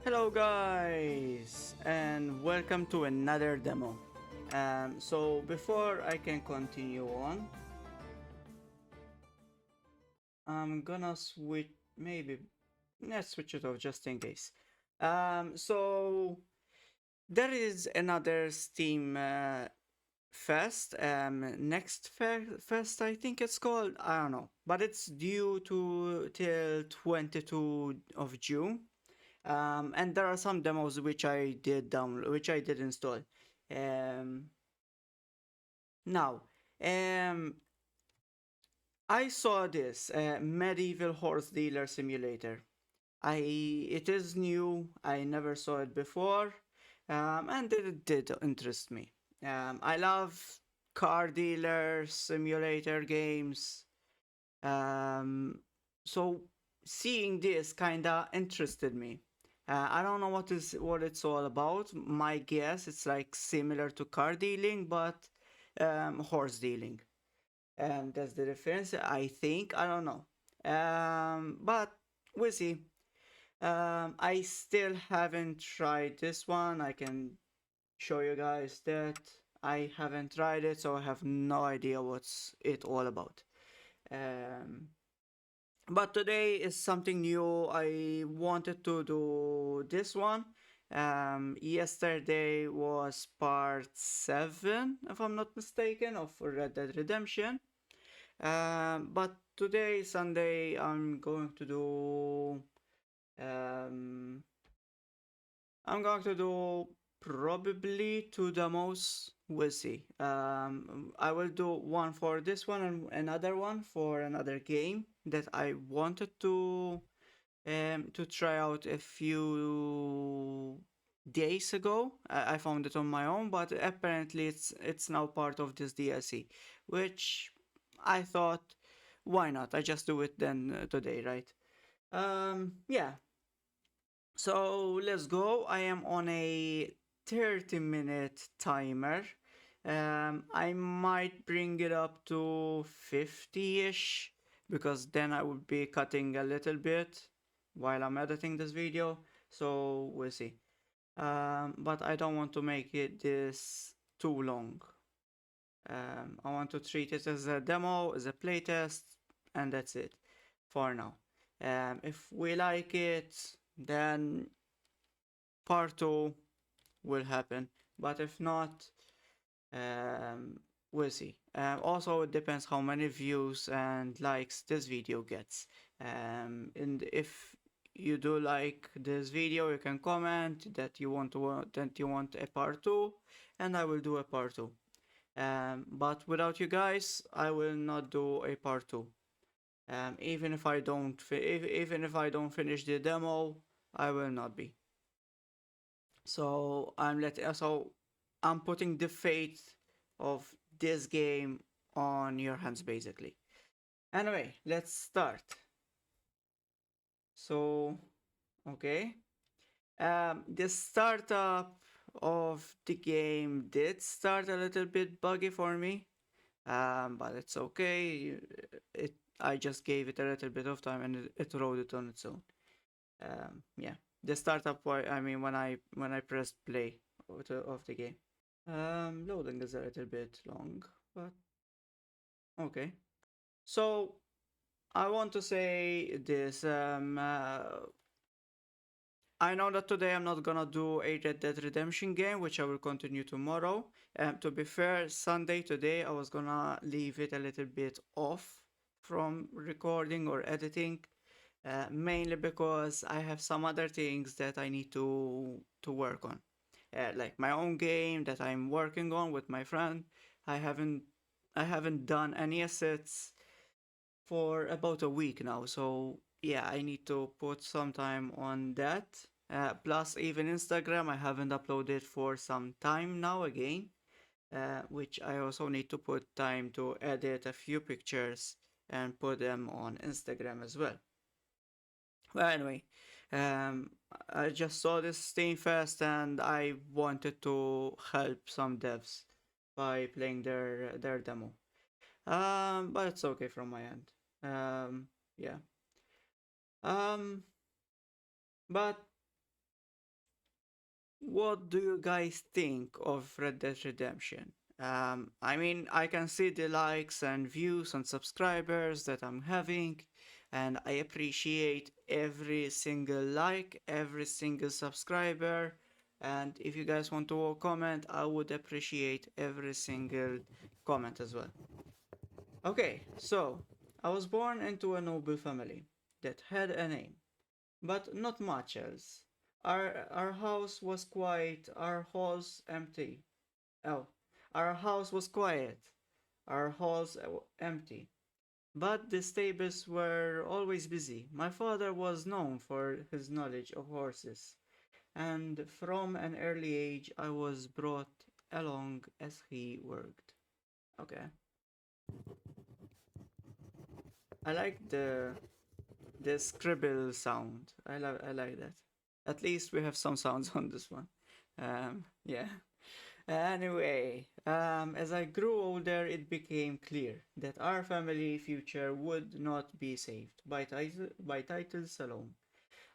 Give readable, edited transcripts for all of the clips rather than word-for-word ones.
Hello guys and welcome to another demo. So before I can continue on, I'm gonna switch, maybe let's switch it off just in case. So there is another Steam fest, next fest I think it's called, I don't know, but it's due to till 22 of June. And there are some demos which I did download, which I did install. Um, now, um, I saw this medieval horse dealer simulator. It is new. I never saw it before, and it did interest me. I love car dealer simulator games. Um, so seeing this kinda interested me. I don't know what it's all about. My guess it's like similar to car dealing, but horse dealing. And that's the difference. I think I don't know. But we'll see. I still haven't tried this one. I can show you guys that I haven't tried it, so I have no idea what's it all about. Um, but today is something new. I wanted to do this one. Yesterday was part 7, if I'm not mistaken, of Red Dead Redemption. But today, Sunday, um, I'm going to do probably two demos. We'll see. I will do one for this one and another one for another game that I wanted to try out a few days ago. I found it on my own, but apparently it's now part of this DLC, which I thought, why not? I just do it then today, right? Yeah. So let's go. I am on a 30-minute timer. I might bring it up to 50-ish because then I would be cutting a little bit while I'm editing this video. So we'll see. But I don't want to make it this too long. I want to treat it as a demo, as a playtest, and that's it for now. If we like it, then part 2 will happen, but if not, we'll see. Also, it depends how many views and likes this video gets. And if you do like this video, you can comment that you want a part 2, and I will do a part 2. But without you guys, I will not do a part 2. Even if I don't even if I don't finish the demo, I will not be. So I'm putting the fate of this game on your hands basically. Anyway, let's start. So okay. The startup of the game did start a little bit buggy for me. But it's okay. I just gave it a little bit of time and it wrote it on its own. Yeah, the startup. I mean, when I pressed play of the game. Loading is a little bit long, but okay. So I want to say this. I know that today I'm not gonna do a Red Dead Redemption game, which I will continue tomorrow. To be fair, Sunday today I was gonna leave it a little bit off from recording or editing, mainly because I have some other things that I need to work on, like my own game that I'm working on with my friend. I haven't I haven't done any assets for about a week now. So yeah, I need to put some time on that. Plus, even Instagram, I haven't uploaded for some time now again, which I also need to put time to edit a few pictures and put them on Instagram as well. Well, anyway, um, I just saw this Steam Fest and I wanted to help some devs by playing their demo. But it's okay from my end. Yeah. Um, but What do you guys think of Red Dead Redemption? I mean, I can see the likes and views and subscribers that I'm having, and I appreciate every single like, every single subscriber. And if you guys want to comment, I would appreciate every single comment as well. Okay, so I was born into a noble family that had a name, but not much else. Our house was quiet, our halls empty. Oh, our house was quiet, our halls empty. But the stables were always busy. My father was known for his knowledge of horses, and from an early age I was brought along as he worked. Okay. I like the scribble sound. I like that. At least we have some sounds on this one. Yeah. Anyway, as I grew older, it became clear that our family future would not be saved by titles alone.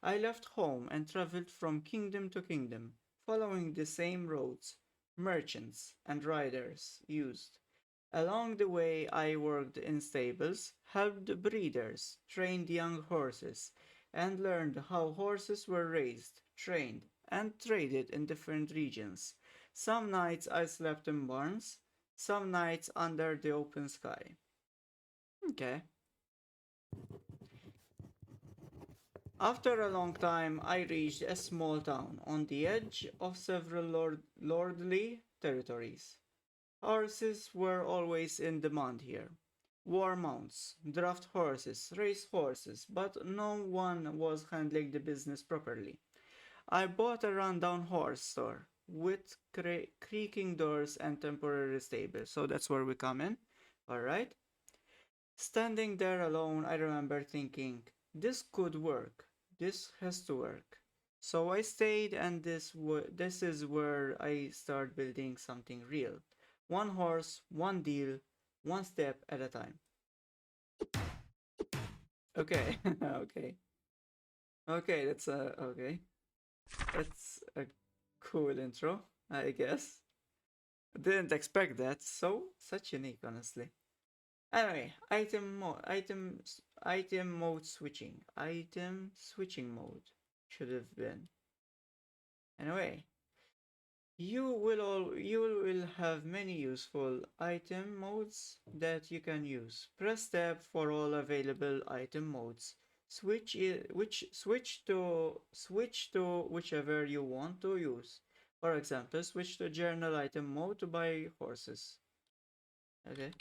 I left home and traveled from kingdom to kingdom, following the same roads merchants and riders used. Along the way, I worked in stables, helped breeders, trained young horses, and learned how horses were raised, trained, and traded in different regions. Some nights I slept in barns, some nights under the open sky. Okay. After a long time, I reached a small town on the edge of several lordly territories. Horses were always in demand here. War mounts, draft horses, race horses, but no one was handling the business properly. I bought a rundown horse store with creaking doors and temporary stable, so that's where we come in. Alright? Standing there alone, I remember thinking, this could work. This has to work. So I stayed, and this is where I start building something real. One horse, one deal, one step at a time. Okay, okay, okay. Okay. That's a cool intro, I guess. Didn't expect that. So such unique, honestly. Anyway, item mode switching. Item switching mode should have been. Anyway, you will have many useful item modes that you can use. Press tab for all available item modes. Switch to whichever you want to use. For example, switch to journal item mode to buy horses. Okay,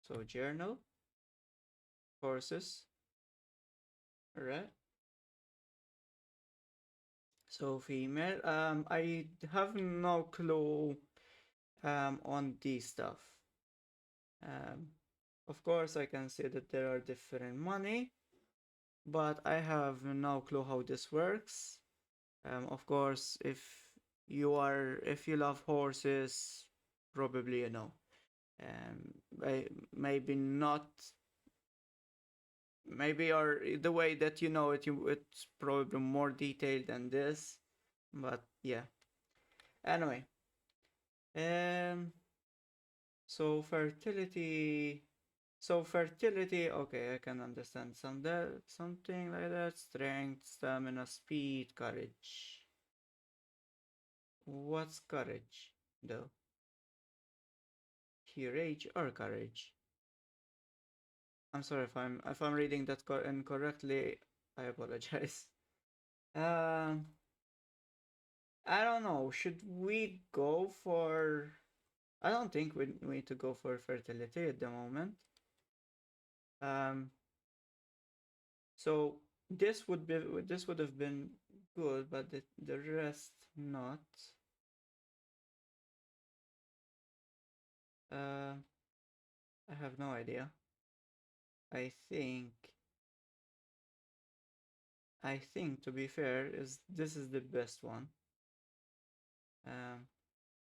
so journal horses. Alright. So female. I have no clue on this stuff. Um, of course, I can see that there are different money, but I have no clue how this works. Of course, if you love horses, probably you know. Maybe not. Maybe or the way that you know it, it's probably more detailed than this. But yeah. Anyway, um, so fertility. So fertility, okay, I can understand something like that. Strength, stamina, speed, courage. What's courage, though? Courage or courage? I'm sorry if I'm reading that incorrectly. I apologize. Um, I don't know. Should we go for? I don't think we need to go for fertility at the moment. Um, so this would have been good, but the rest not. Uh, I have no idea. I think I think to be fair is this is the best one. Um,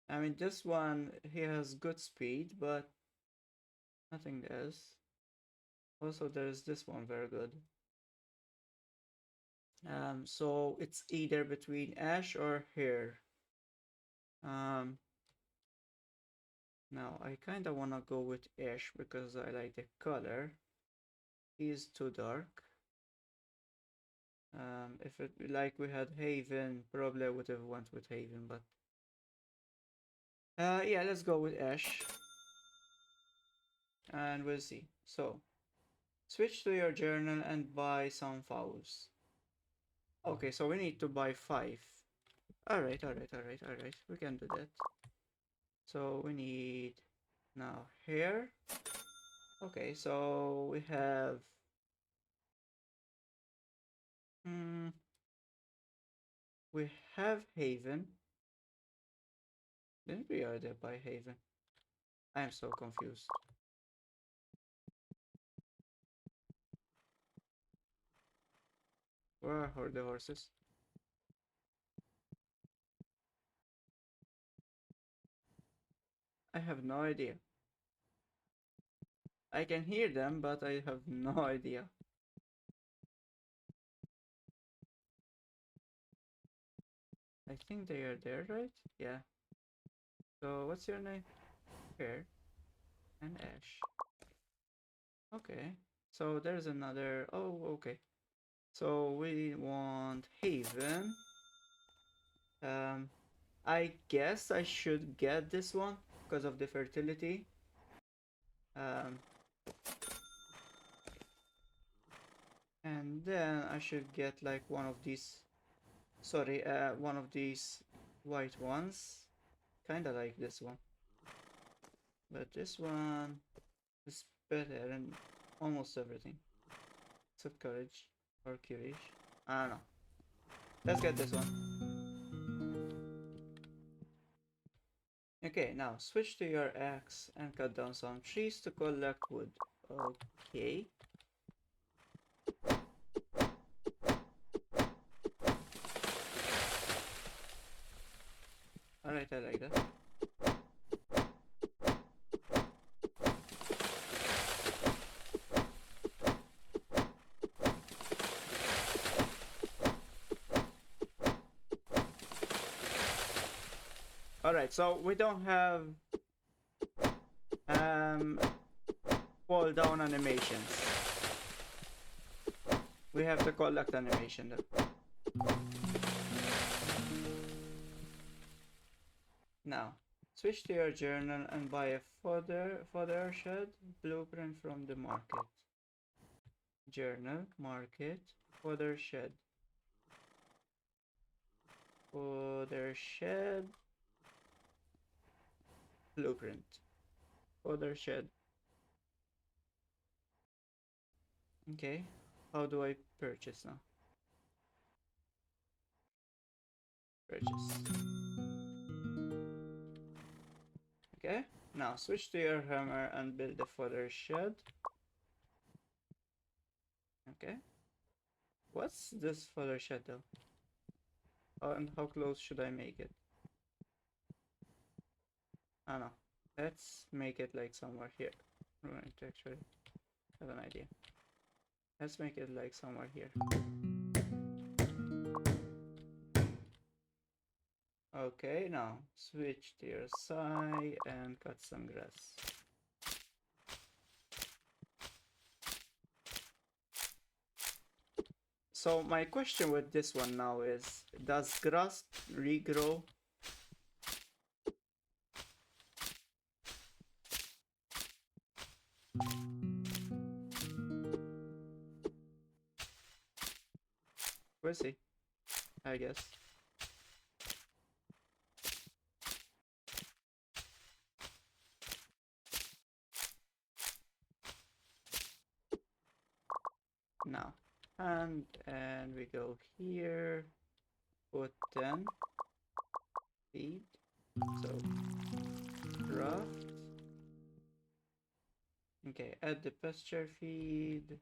I mean this one he has good speed, but nothing else. Also, there's this one very good. So it's either between ash or hair. Now I kind of want to go with ash because I like the color. He's too dark. If it like we had Haven, probably I would have went with Haven, but yeah, let's go with ash and we'll see. So switch to your journal and buy some fowls. Okay, so we need to buy 5. Alright, alright, alright, alright. We can do that. So we need now hair. Okay, so we have hmm, we have Haven. Didn't we already buy Haven? I am so confused. Where are the horses? I have no idea. I can hear them, but I have no idea. I think they are there, right? Yeah. So what's your name? Hair and Ash. Okay. So there's another. Oh, okay. So we want Haven. I guess I should get this one because of the fertility. Um, and then I should get like one of these. Sorry, one of these white ones. Kinda like this one. But this one is better in almost everything. Except courage or courage. I don't know. Let's get this one. Okay, now switch to your axe and cut down some trees to collect wood. Okay. Alright, I like that. Alright, so we don't have um fall down animations. We have the collect animation though. Now, switch to your journal and buy a fodder shed blueprint from the market. Journal, market, fodder shed. Fodder shed, blueprint. Fodder shed. Okay, how do I purchase now? Purchase. Okay, now switch to your hammer and build the fodder shed. Okay, what's this fodder shed though? Oh, and how close should I make it? I don't know. Let's make it like somewhere here. I'm going to actually have an idea. Let's make it like somewhere here. Okay, now switch to your side and cut some grass. So my question with this one now is, does grass regrow? We'll see, I guess. Now, and we go here, put 10, feed, so craft. Okay, add the pasture feed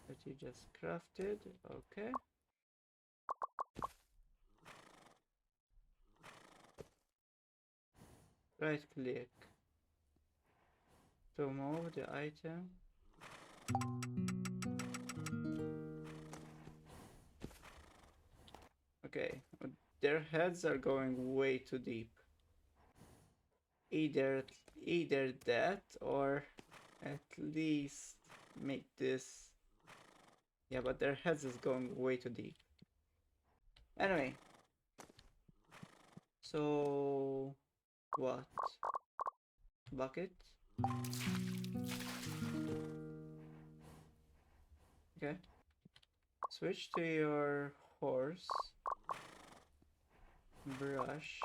that you just crafted. Okay. Right click to move the item. Okay, their heads are going way too deep. Either either that or at least make this. Yeah, but their heads is going way too deep. Anyway, so what? Bucket? Okay. Switch to your horse. Brush.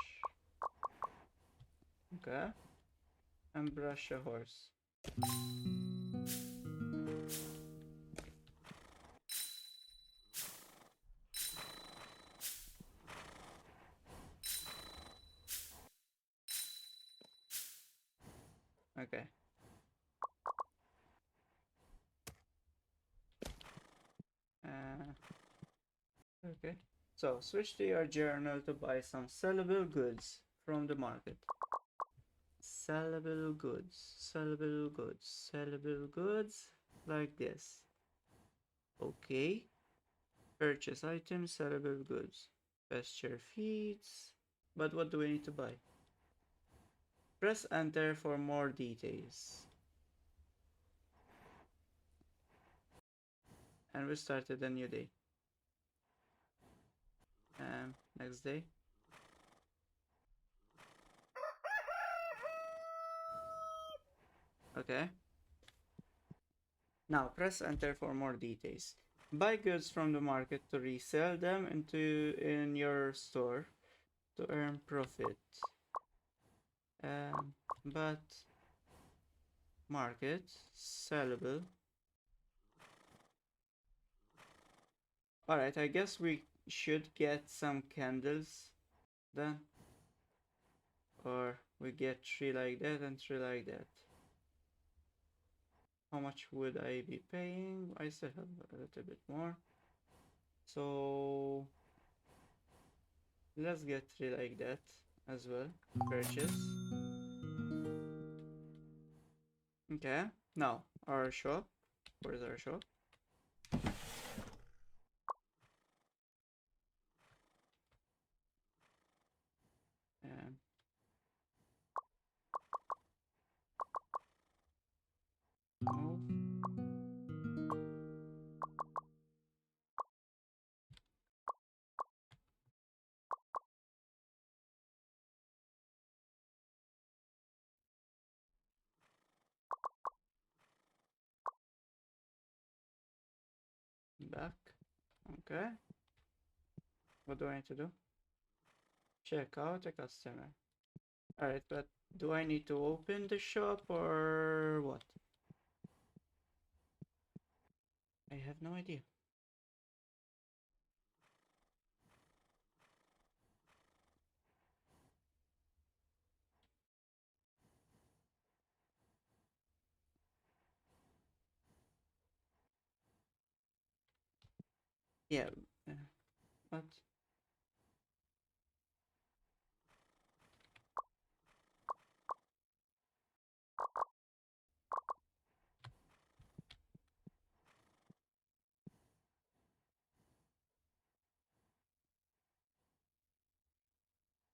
Okay. And brush a horse. Okay. Uh, okay. So switch to your journal to buy some sellable goods from the market. Sellable goods, sellable goods, sellable goods, like this. Okay. Purchase items, sellable goods. Pasture feeds. But what do we need to buy? Press enter for more details. And we started a new day. Next day. Okay. Now press enter for more details. Buy goods from the market to resell them in your store to earn profit. But market sellable. Alright, I guess we should get some candles then. Or we get 3 like that and 3 like that. How much would I be paying? I still have a little bit more. So let's get 3 like that as well. Purchase. Okay, now our shop. Where's our shop? Um, move. Back. Okay. What do I need to do? Check out a customer. Alright, but do I need to open the shop or what? I have no idea. Yeah. Uh, what?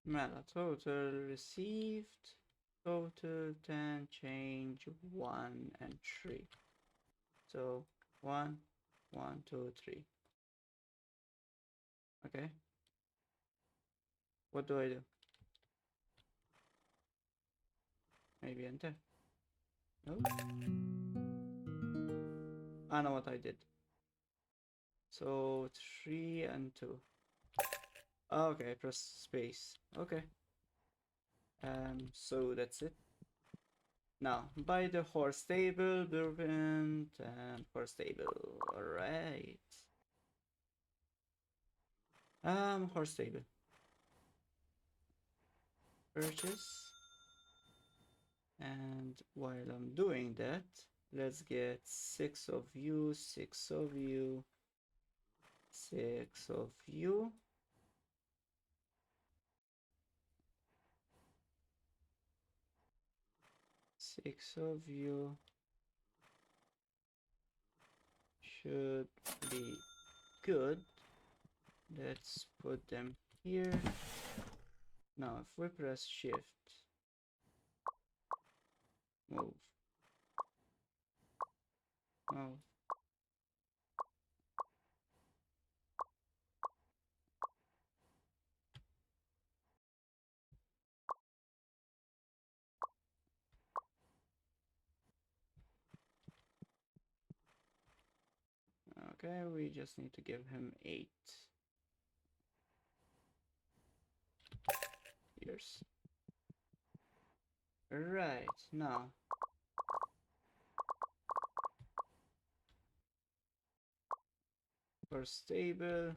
Mela total received. Total 10, change 1 and 3. So 1, 1, 2, 3. Okay. What do I do? Maybe enter. No? I know what I did. So 3 and 2. Okay, press space. Okay. So that's it. Now, buy the horse stable, blueprint, and horse stable. Alright. Horse stable. Purchase. And while I'm doing that, let's get 6 of you, 6 of you, 6 of you. Six of you should be good. Let's put them here. Now, if we press shift, move, move. Okay, we just need to give him 8 years. Right, now. For stable.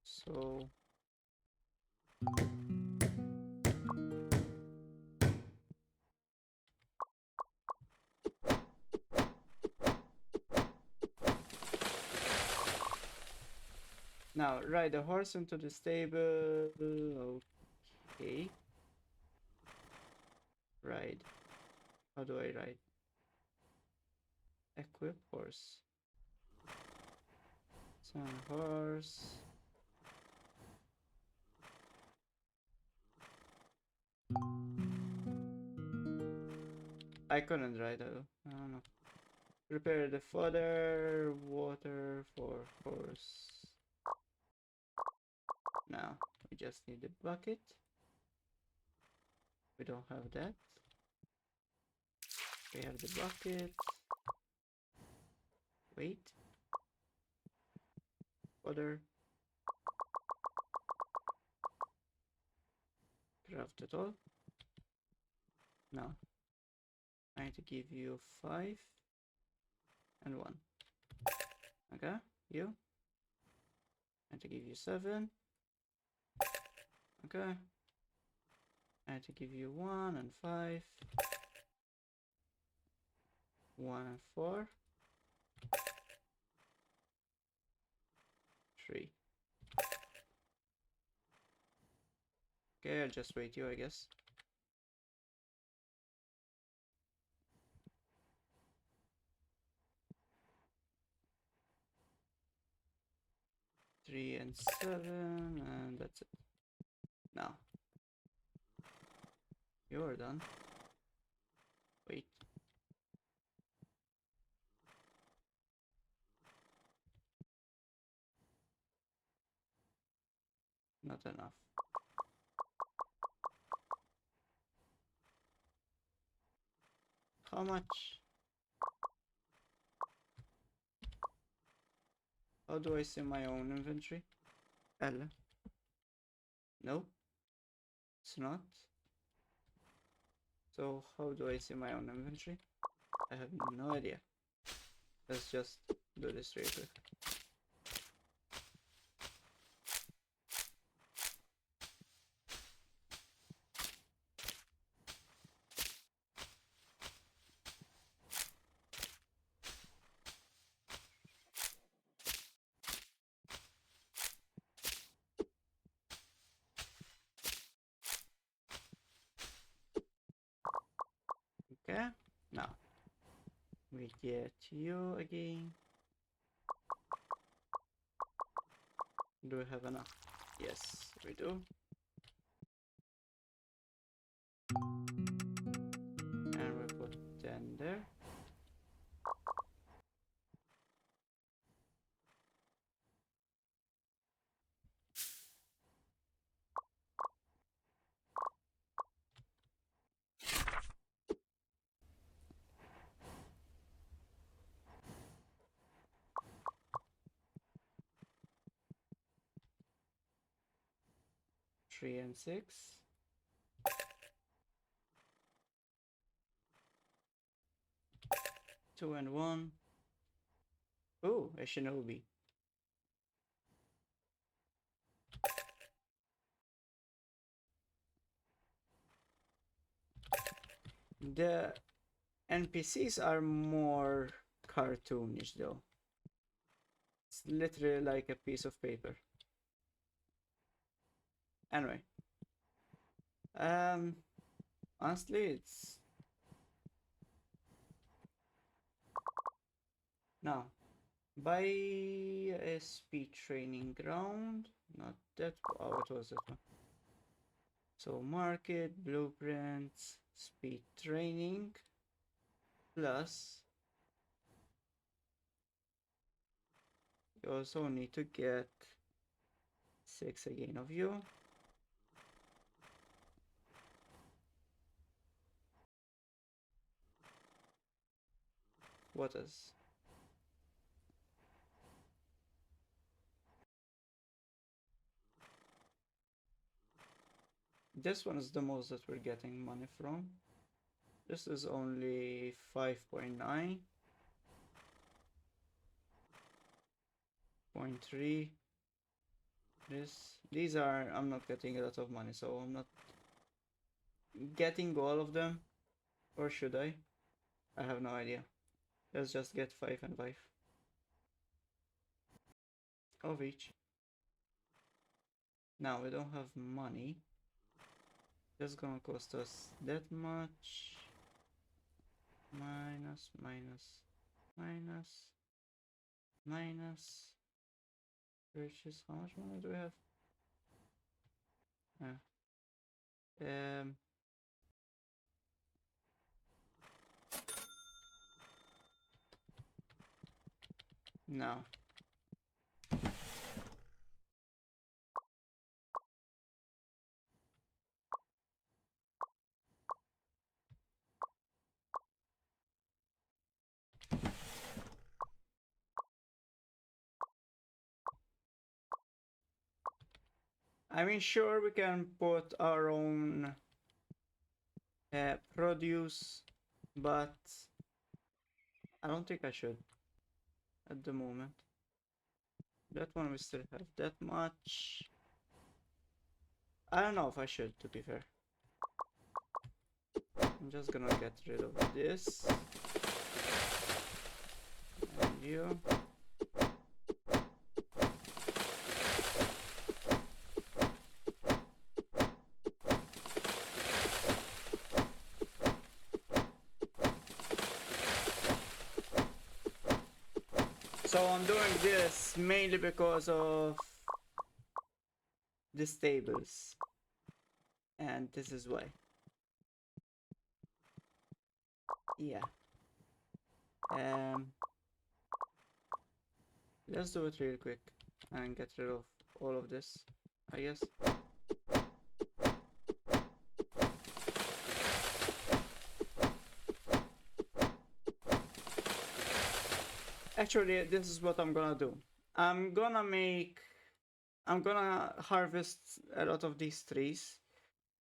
So now ride the horse into the stable. Okay. Ride. How do I ride? Equip horse. Send horse. I couldn't ride though. I don't know. Prepare the fodder, water for horse. Now we just need the bucket. We don't have that. We have the bucket. Wait. Fodder. Craft it all. Now I need to give you 5 and 1. Okay, you. I need to give you 7. Okay. I need to give you 1 and 5. 1 and 4. 3. Okay, I'll just wait you, I guess. Three and 7, and that's it. Now you're done. Wait. Not enough. How much? How do I see my own inventory? L. No, it's not. So how do I see my own inventory? I have no idea. Let's just do this real quick. Okay, now we get you again. Do we have enough? Yes, we do. And we put 10 there. Three and 6. 2 and 1. Oh, a shinobi. The NPCs are more cartoonish though. It's literally like a piece of paper. Anyway. Honestly, it's... No. Buy a speed training ground. Not that. Oh, it was that one. So market, blueprints, speed training, plus you also need to get 6 again of you. What is? This one is the most that we're getting money from. This is only 5.9, 0.3. These are, I'm not getting a lot of money, so I'm not getting all of them. Or should I? I have no idea. Let's just get 5 and 5 of each. Now we don't have money. That's gonna cost us that much. Minus, minus, minus, minus. Purchase. How much money do we have? Um. No. I mean, sure, we can put our own produce, but I don't think I should at the moment. That one we still have that much. I don't know if I should, to be fair. I'm just gonna get rid of this. And you. So I'm doing this mainly because of the stables. And this is why. Yeah. Let's do it real quick and get rid of all of this, I guess. Actually, this is what I'm gonna do. I'm gonna harvest a lot of these trees.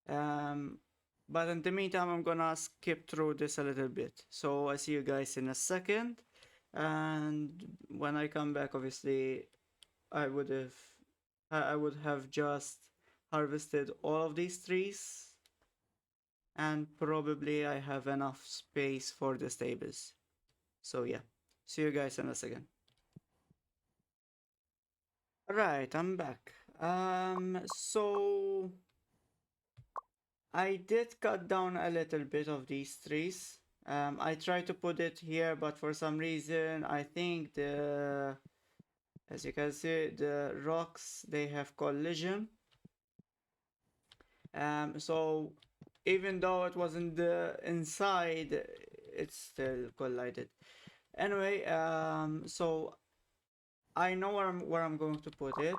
But in the meantime, I'm gonna skip through this a little bit. So I see you guys in a second. And when I come back, obviously, I would have I would have just harvested all of these trees, and probably I have enough space for the stables. So yeah, see you guys in a second. Alright, I'm back. So I did cut down a little bit of these trees. I tried to put it here, but for some reason, I think as you can see, the rocks, they have collision. So even though it wasn't the inside, it still collided. Anyway, so I know where I'm going to put it,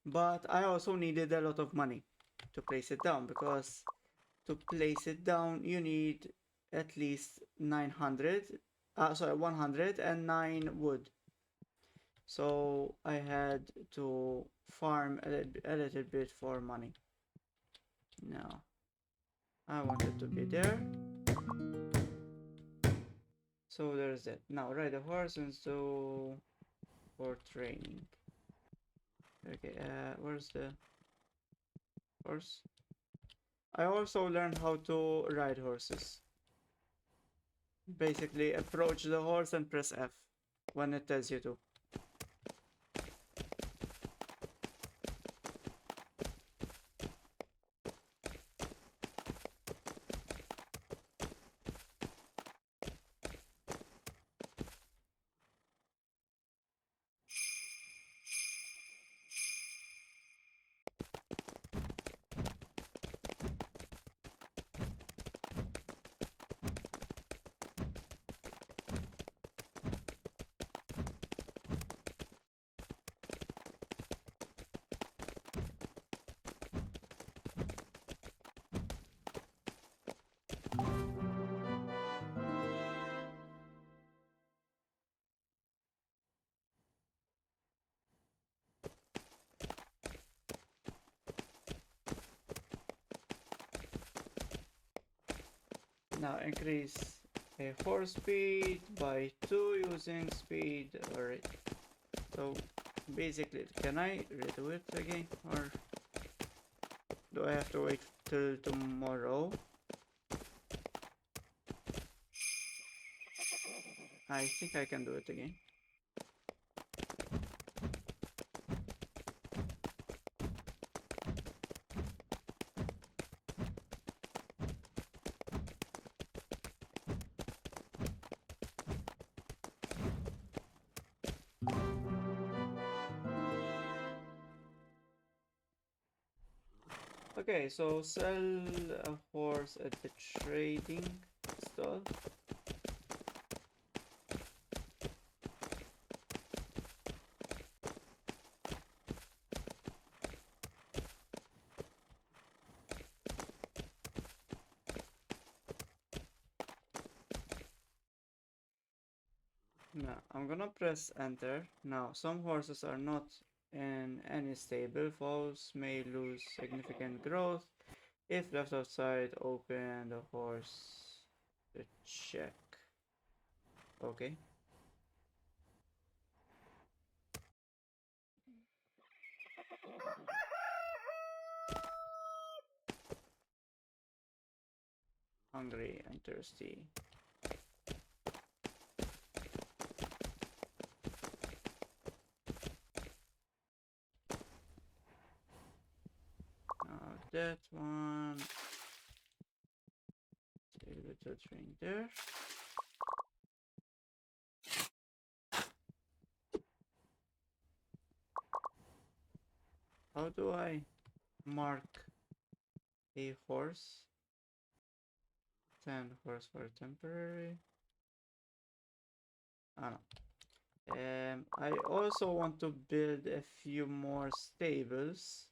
but I also needed a lot of money to place it down, because to place it down you need at least 900, 109 wood. So I had to farm a little bit for money. Now I want it to be there. So there's that. Now ride a horse and so for training. Okay, where's the horse? I also learned how to ride horses. Basically, approach the horse and press F when it tells you to. Now increase a horse speed by 2 using speed. Alright. So basically, can I redo it again, or do I have to wait till tomorrow? I think I can do it again. Okay, so sell a horse at the trading stall. Now I'm gonna press enter. Now some horses are not in any stable. Foals may lose significant growth if left outside. Open the horse to check. Okay. Hungry and thirsty. Now that one. Take a little drink there. How do I mark a horse? 10 horse for temporary. Oh no. I also want to build a few more stables.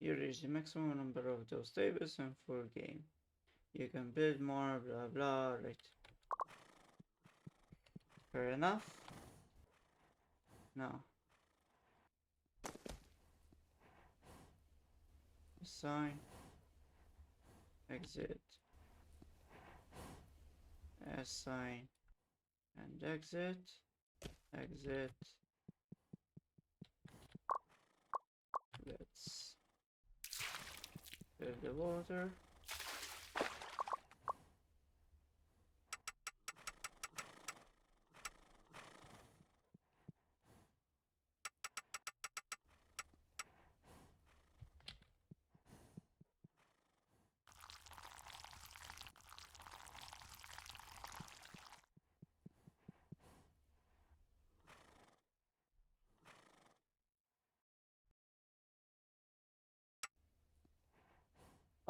You reach the maximum number of those stables in full game. You can build more, blah blah, right? Fair enough. Now, assign, exit, assign, and exit, exit. Let's fill the water.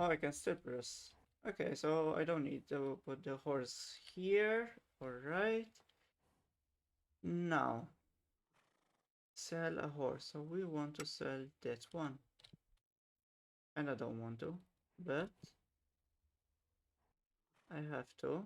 Oh, I can still press. Okay, so I don't need to put the horse here. Alright. Now, sell a horse. So we want to sell that one. And I don't want to, but I have to.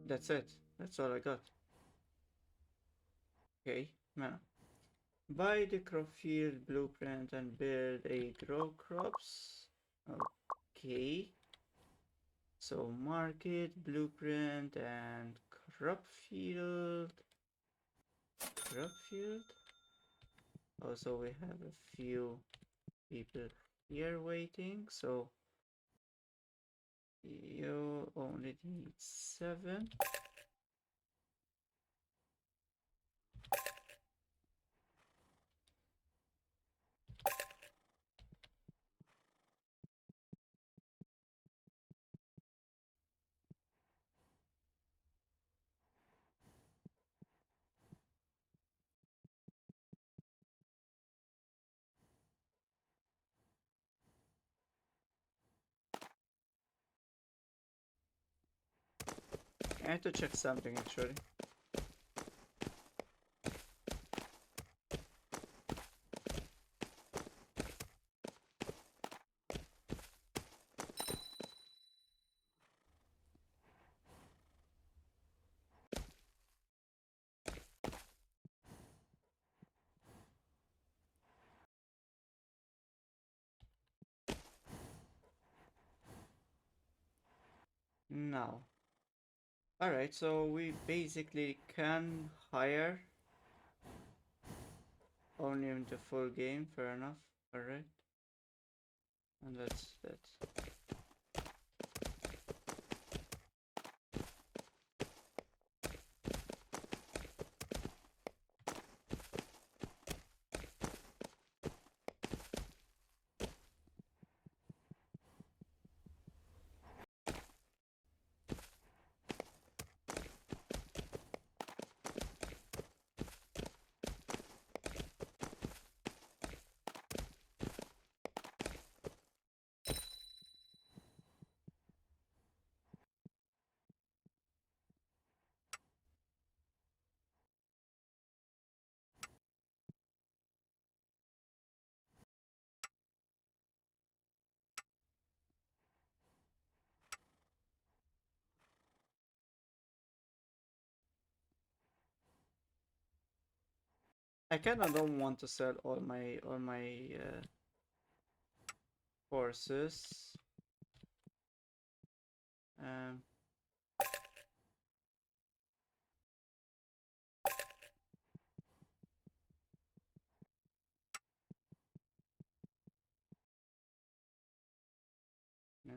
That's it. That's all I got. Okay, now. Buy the crop field blueprint and build a grow crops. Okay. So market, blueprint, and crop field. Crop field. Also, we have a few people here waiting. So you only need 7. I have to check something actually. Now. Alright, so we basically can hire only in the full game, fair enough. Alright. And that's that. I kinda don't want to sell all my horses. Um,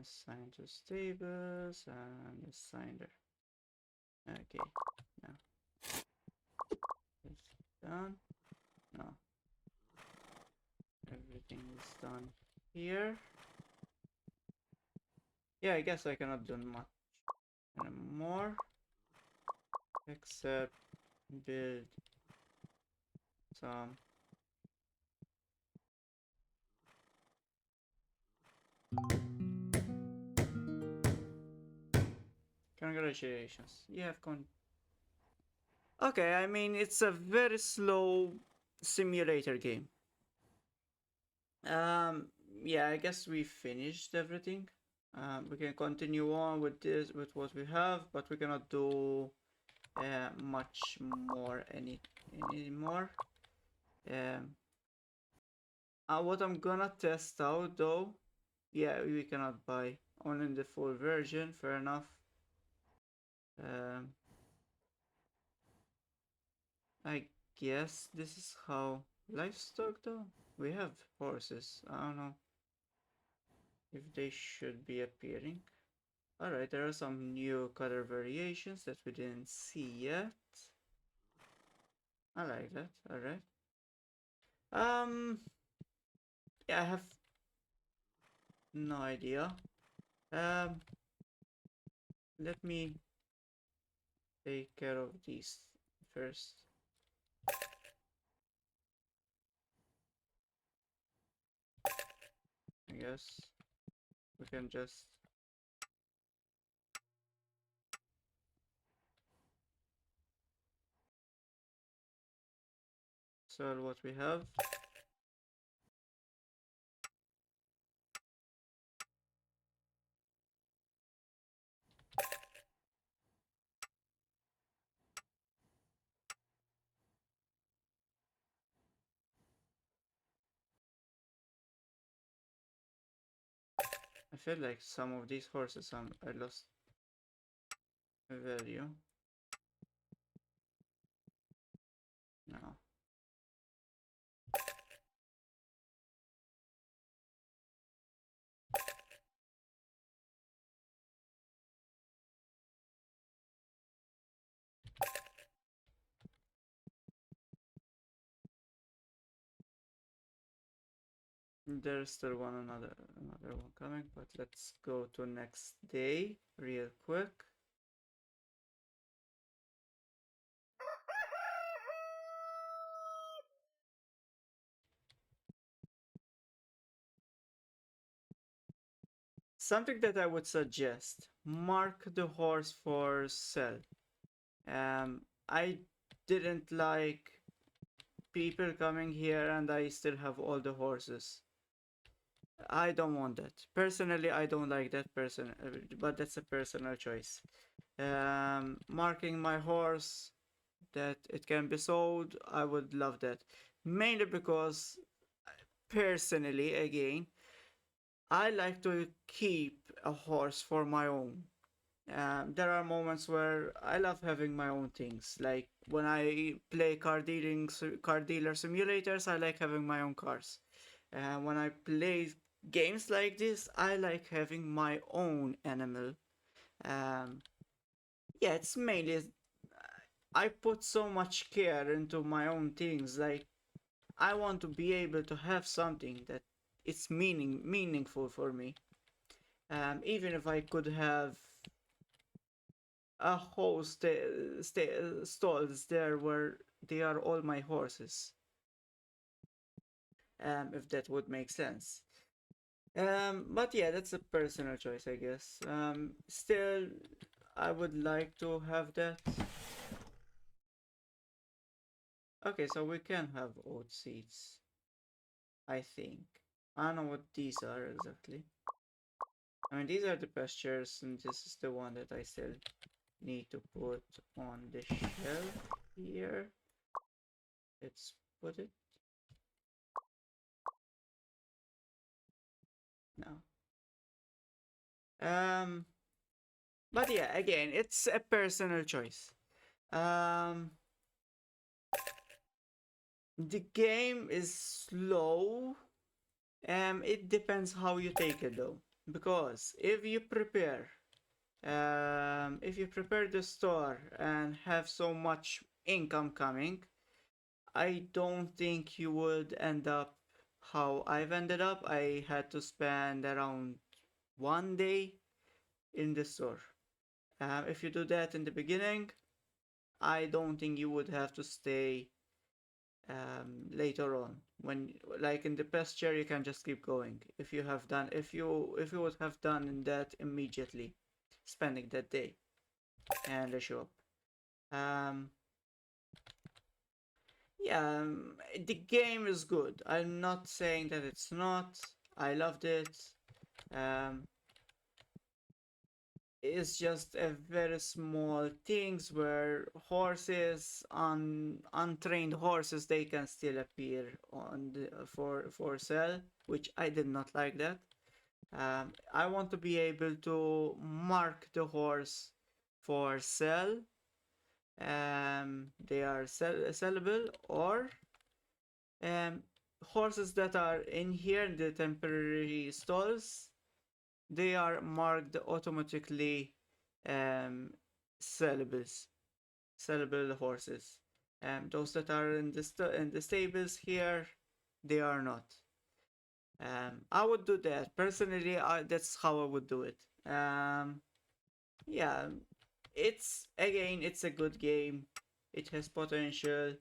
assign to stables and assign there. Okay, now it's done. No, everything is done here. Yeah, I guess I cannot do much anymore except build some. Congratulations, you have con. Okay, I mean it's a very slow simulator game. Um, yeah, I guess we finished everything. We can continue on with this with what we have, but we cannot do much more anymore. Um, what I'm gonna test out though, yeah, we cannot buy only in the full version. Fair enough. Um, I guess this is how livestock though. We have horses. I don't know if they should be appearing. Alright, there are some new color variations that we didn't see yet. I like that. Alright. Um, yeah, I have no idea. Um, let me take care of these first. I guess we can just sell what we have. I feel like some of these horses I lost value. No. There's still another one coming, but let's go to next day real quick. Something that I would suggest: mark the horse for sell. I didn't like people coming here and I still have all the horses. I don't want that. Personally, I don't like that person, but that's a personal choice. Marking my horse that it can be sold, I would love that. Mainly because, personally, again, I like to keep a horse for my own. There are moments where I love having my own things. Like when I play car dealer simulators, I like having my own cars. When I play games like this, I like having my own animal. Um, yeah, it's mainly I put so much care into my own things. Like I want to be able to have something that it's meaningful for me. Even if I could have a whole stalls there where they are all my horses, if that would make sense. But yeah, that's a personal choice, I guess. Still, I would like to have that. Okay, so we can have oat seeds, I think. I don't know what these are exactly. I mean, these are the pastures, and this is the one that I still need to put on the shelf here. Let's put it now. Um, but yeah, again, it's a personal choice. Um, the game is slow. It depends how you take it though, because if you prepare the store and have so much income coming, I don't think you would end up how I've ended up. I had to spend around 1 day in the store. If you do that in the beginning, I don't think you would have to stay later on. When, like in the pasture, you can just keep going. If you would have done that immediately, spending that day and the shop. Um, yeah, the game is good. I'm not saying that it's not. I loved it. Um, it's just a very small things where untrained horses, they can still appear on the for sale, which I did not like that. I want to be able to mark the horse for sale. They are sellable, or um, horses that are in here in the temporary stalls, they are marked automatically um, sellables, sellable horses. Those that are in in the stables here, they are not. I would do that personally. That's how I would do it. Yeah, it's a good game. It has potential.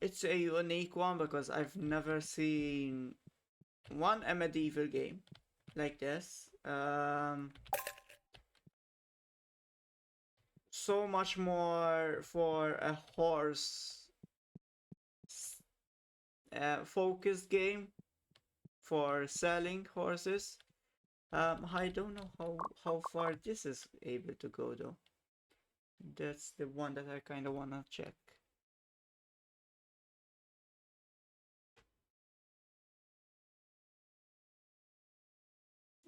It's a unique one because I've never seen a medieval game like this. So much more for a horse focused game for selling horses. I don't know how far this is able to go though. That's the one that I kind of wanna check.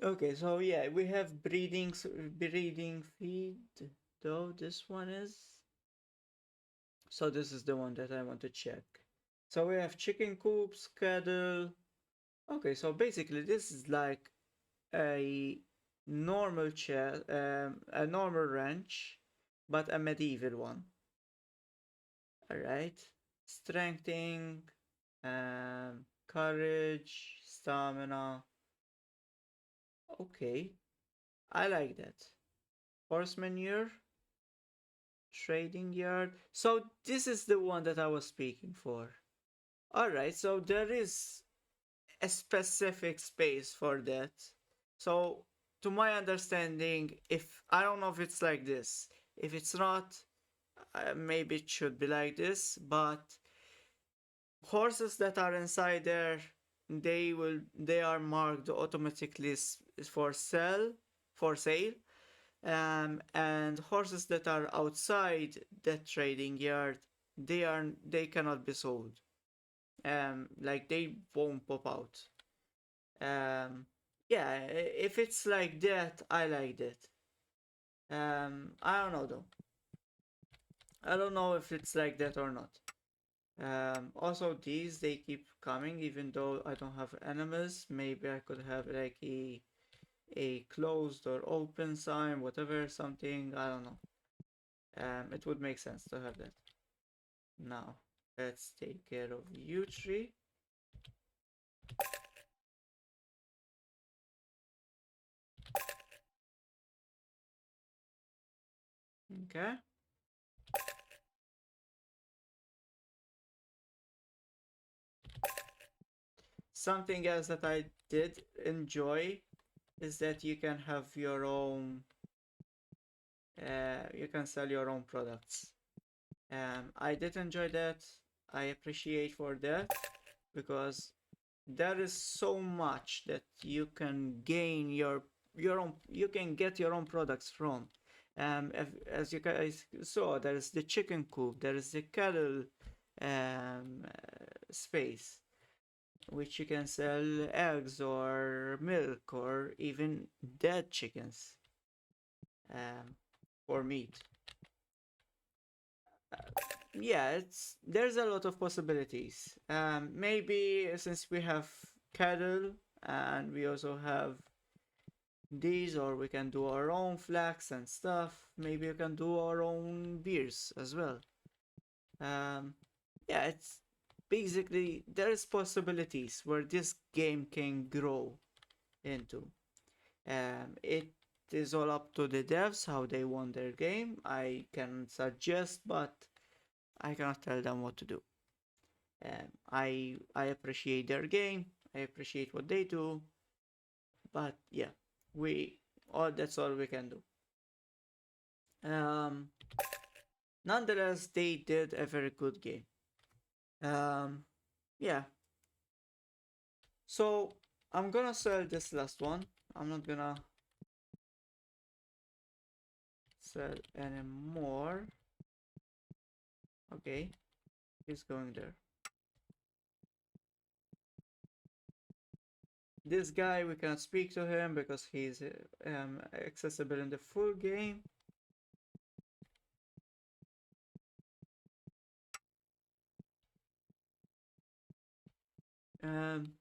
Okay, so yeah, we have breeding feed though. This one is, so this is the one that I want to check. So we have chicken coops, cattle. Okay, so basically this is like a a normal ranch, but a medieval one. All right, strengthening, courage, stamina. Okay, I like that. Horse manure, trading yard. So this is the one that I was speaking for. All right, so there is a specific space for that. So, to my understanding, if I don't know if it's like this, if it's not, maybe it should be like this. But horses that are inside there, they are marked automatically for sale. And horses that are outside that trading yard, they cannot be sold. Like they won't pop out. Yeah, if it's like that, I like that. I don't know though. I don't know if it's like that or not. Also, these they keep coming even though I don't have animals. Maybe I could have like a closed or open sign, whatever, something. I don't know. It would make sense to have that. Now, let's take care of you tree. Okay. Something else that I did enjoy is that you can have your own, you can sell your own products. I did enjoy that. I appreciate for that because there is so much that you can gain your own, you can get your own products from. As you guys saw, there is the chicken coop, there is the cattle space, which you can sell eggs or milk or even dead chickens um, for meat. Yeah, it's there's a lot of possibilities. Maybe since we have cattle and we also have these, or we can do our own flax and stuff. Maybe we can do our own beers as well. Um, yeah, it's basically there's possibilities where this game can grow into. It is all up to the devs how they want their game. I can suggest, but I cannot tell them what to do. I appreciate their game. I appreciate what they do, but yeah, we all that's all we can do. Um, Nonetheless, they did a very good game. Um, yeah. So I'm gonna sell this last one. I'm not gonna sell any more. Okay, he's going there. This guy, we cannot speak to him because he's accessible in the full game. Um,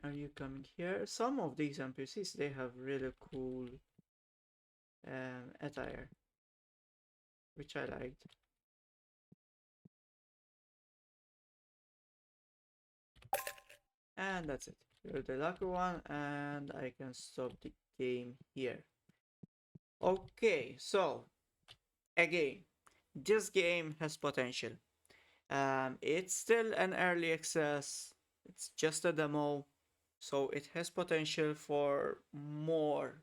are you coming here? Some of these NPCs, they have really cool attire, which I liked. And that's it. You're the lucky one, and I can stop the game here. Okay, so again, this game has potential. It's still an early access, it's just a demo, so it has potential for more,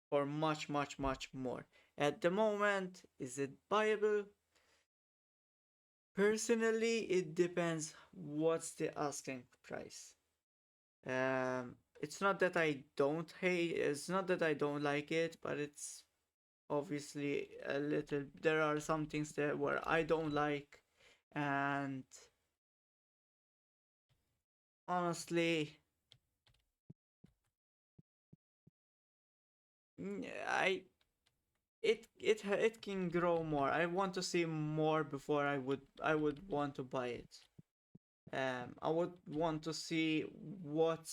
for much, much, much more. At the moment, is it viable? Personally, it depends what's the asking price. It's not that I don't hate, it's not that I don't like it, but it's obviously a little, there are some things there where I don't like, and honestly, I it can grow more. I want to see more before I would want to buy it. I would want to see what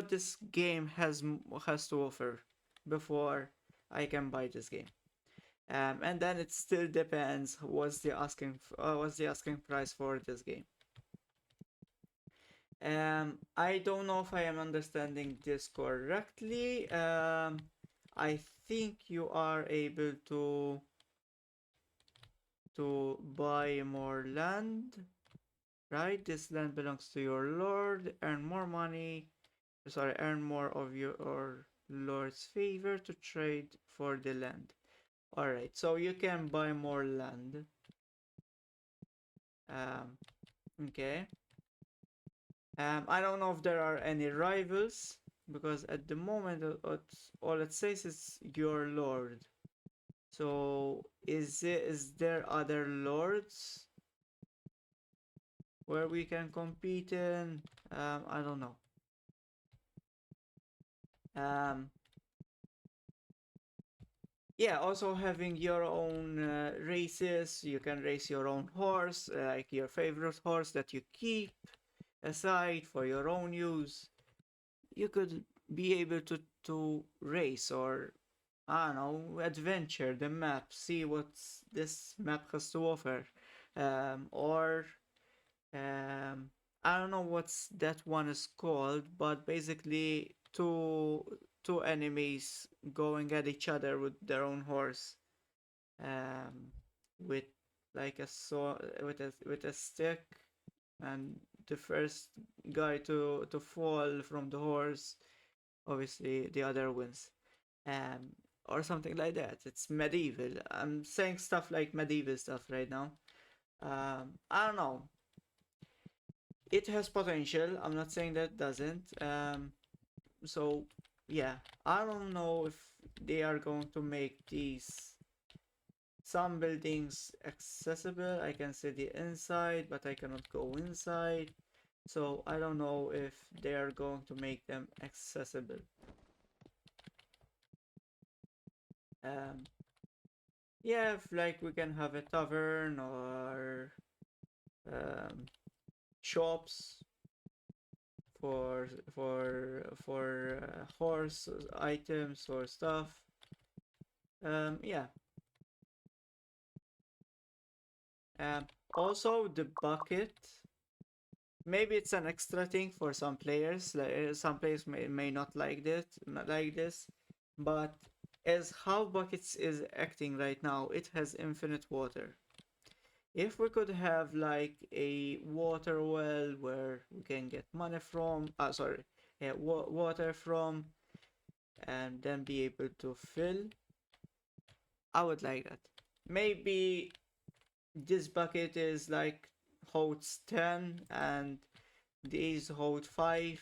this game has to offer before I can buy this game. And then it still depends what's the asking price for this game. I don't know if I am understanding this correctly. I think you are able to buy more land, right? This land belongs to your lord. Earn more money. Sorry, earn more of your or Lord's favor to trade for the land. Alright, so you can buy more land. Um, okay. I don't know if there are any rivals, because at the moment all it says is your lord. So is there other lords where we can compete in? I don't know. Um, yeah, also having your own races, you can race your own horse, like your favorite horse that you keep aside for your own use. You could be able to race, or I don't know, adventure the map, see what this map has to offer, or um, I don't know what's that one is called, but basically two enemies going at each other with their own horse, um, with like a with a stick, and the first guy to fall from the horse, obviously the other wins, um, or something like that. It's medieval. I'm saying stuff like medieval stuff right now. I don't know. It has potential. I'm not saying that it doesn't. So yeah, I don't know if they are going to make these some buildings accessible. I can see the inside, but I cannot go inside. So I don't know if they are going to make them accessible. Um, yeah, if like we can have a tavern or um, shops for horse items or stuff. Yeah. Um, Also the bucket. Maybe it's an extra thing for some players. Like, some players may not like this, but as how buckets is acting right now, it has infinite water. If we could have like a water well where we can get money from, sorry, water from, and then be able to fill, I would like that. Maybe this bucket is like holds 10 and these hold 5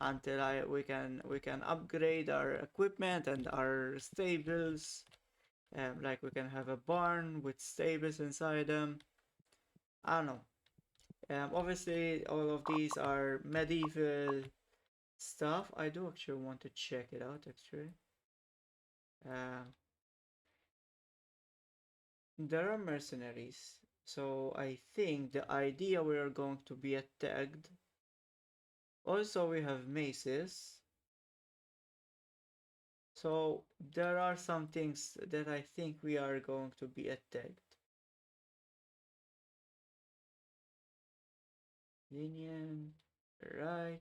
until we can upgrade our equipment and our stables. Like we can have a barn with stables inside them. I don't know. Obviously, all of these are medieval stuff. I do actually want to check it out, actually. Um, there are mercenaries. So I think the idea we are going to be attacked. Also, we have maces. So there are some things that I think we are going to be attacked. Linian, right.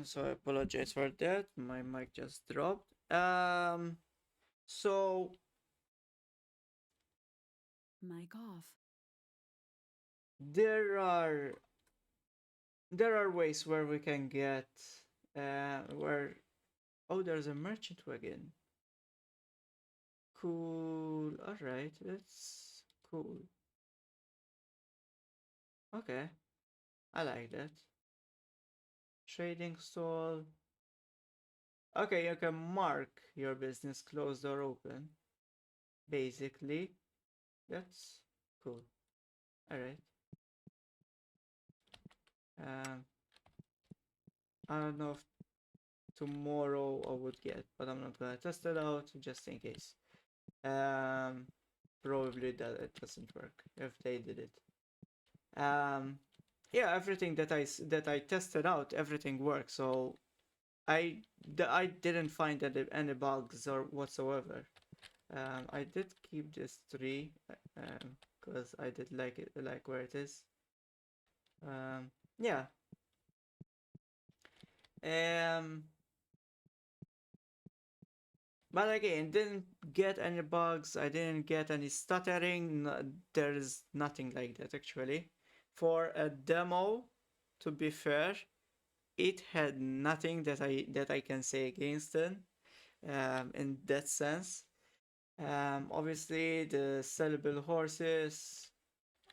So I apologize for that. My mic just dropped. So Mic off. there are there are ways where we can get where oh, there's a merchant wagon. Cool. All right, that's cool. Okay, I like that. Trading stall. Okay, you can mark your business closed or open. Basically, that's cool. All right. Um, I don't know if tomorrow I would get, but I'm not gonna test it out just in case. Um, Probably that it doesn't work if they did it. Um, yeah, everything that I tested out, everything works. So I didn't find any bugs or whatsoever. I did keep this tree because I did like it, like where it is. Yeah. Um, but again, didn't get any bugs. I didn't get any stuttering. There's nothing like that actually. For a demo, to be fair, it had nothing that I can say against it, in that sense. Obviously, the sellable horses,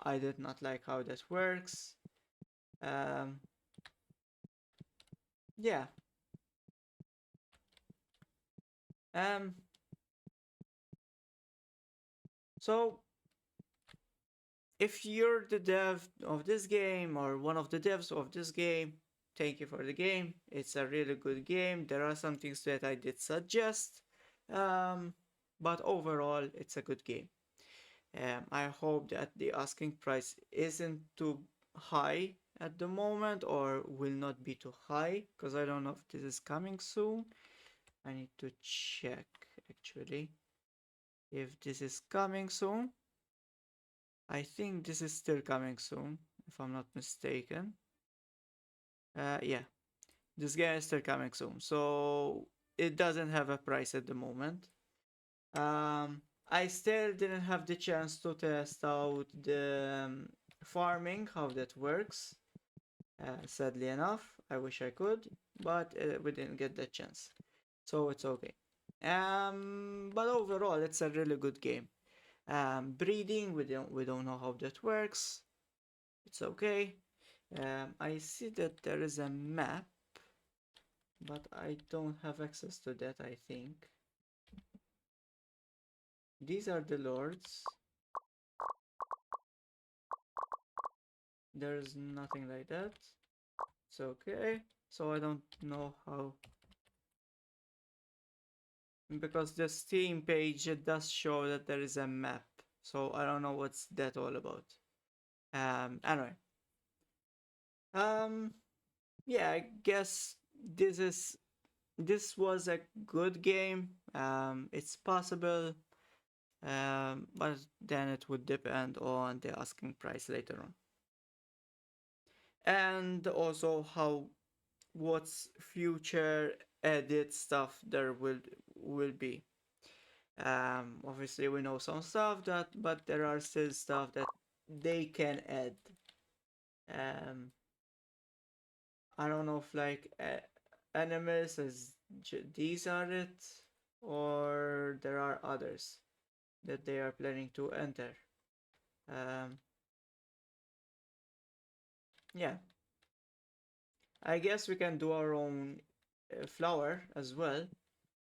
I did not like how that works. Um, yeah. Um, so if you're the dev of this game or one of the devs of this game, thank you for the game. It's a really good game. There are some things that I did suggest, um, but overall, it's a good game. I hope that the asking price isn't too high at the moment or will not be too high, because I don't know if this is coming soon. I need to check actually if this is coming soon. I think this is still coming soon, if I'm not mistaken. Yeah, this game is still coming soon, so it doesn't have a price at the moment. I still didn't have the chance to test out the farming, how that works. Sadly enough, I wish I could, but we didn't get that chance, so it's okay. But overall, it's a really good game. Breeding, we don't know how that works. It's okay. I see that there is a map, but I don't have access to that, I think. These are the lords. There's nothing like that. It's okay. So I don't know how. Because the Steam page, it does show that there is a map. So I don't know what's that all about. Anyway. Um, yeah, I guess this was a good game. It's possible. But then it would depend on the asking price later on. And also how what's future edit stuff there will be. Obviously we know some stuff that, but there are still stuff that they can add. Um, I don't know if like animals as these are it, or there are others that they are planning to enter. Um, yeah, I guess we can do our own flower as well,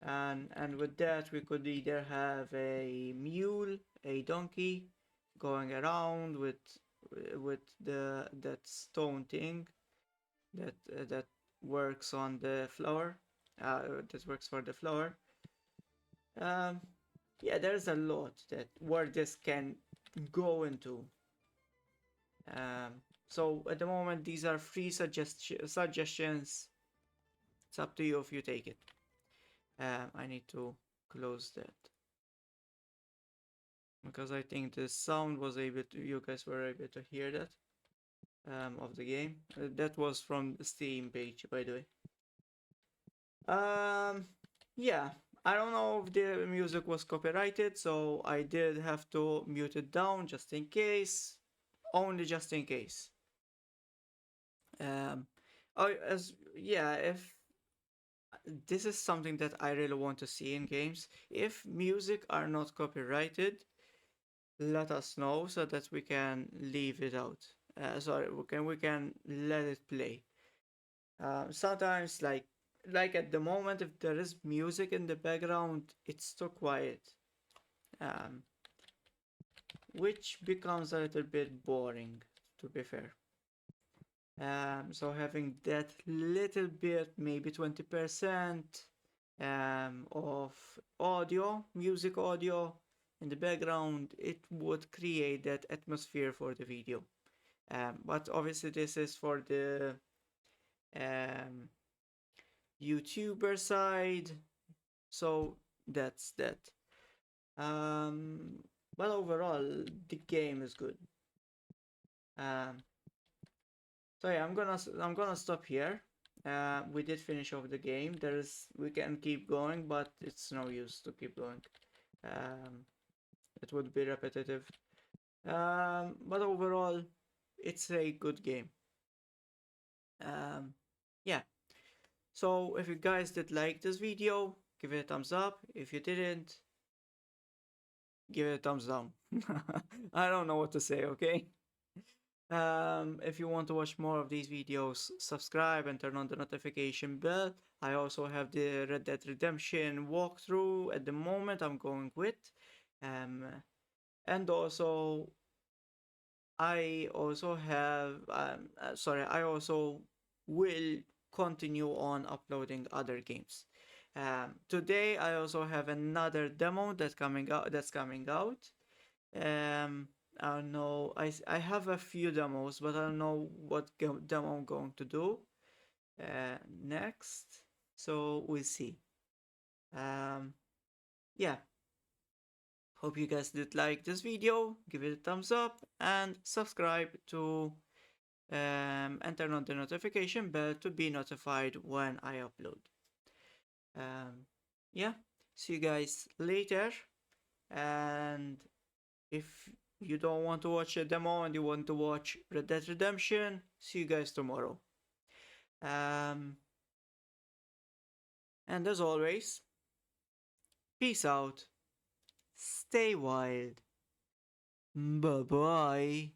and with that we could either have a mule, a donkey, going around with the that stone thing that works on the flower, that works for the flower. Um, yeah, there's a lot that where this can go into. So at the moment these are free suggestions. It's up to you if you take it. I need to close that because I think the sound was able to, you guys were able to hear that of the game. That was from the Steam page, by the way. Yeah, I don't know if the music was copyrighted, so I did have to mute it down just in case, only just in case. Um, oh, as yeah, if this is something that I really want to see in games, if music are not copyrighted, let us know so that we can leave it out. Sorry, we can let it play. Sometimes like at the moment, if there is music in the background, it's too quiet, um, which becomes a little bit boring, to be fair. So having that little bit, maybe 20% of audio, music audio in the background, it would create that atmosphere for the video. But obviously this is for the um, YouTuber side, so that's that. Um, but overall, the game is good. Um, so yeah, I'm gonna stop here. We did finish off the game. We can keep going, but it's no use to keep going. Um, it would be repetitive. But overall, it's a good game. Um, yeah. So if you guys did like this video, give it a thumbs up. If you didn't, give it a thumbs down. I don't know what to say, okay? If you want to watch more of these videos, subscribe and turn on the notification bell. I also have the Red Dead Redemption walkthrough at the moment I'm going with. Um, and also, I also have, I also will continue on uploading other games. Today I also have another demo that's coming out. Um, I don't know. I have a few demos, but I don't know what demo I'm going to do next. So we'll see. Um, yeah. Hope you guys did like this video. Give it a thumbs up and subscribe to and turn on the notification bell to be notified when I upload. Um, yeah. See you guys later. And if you don't want to watch a demo and you want to watch Red Dead Redemption, see you guys tomorrow. Um, and as always, peace out, stay wild, bye bye.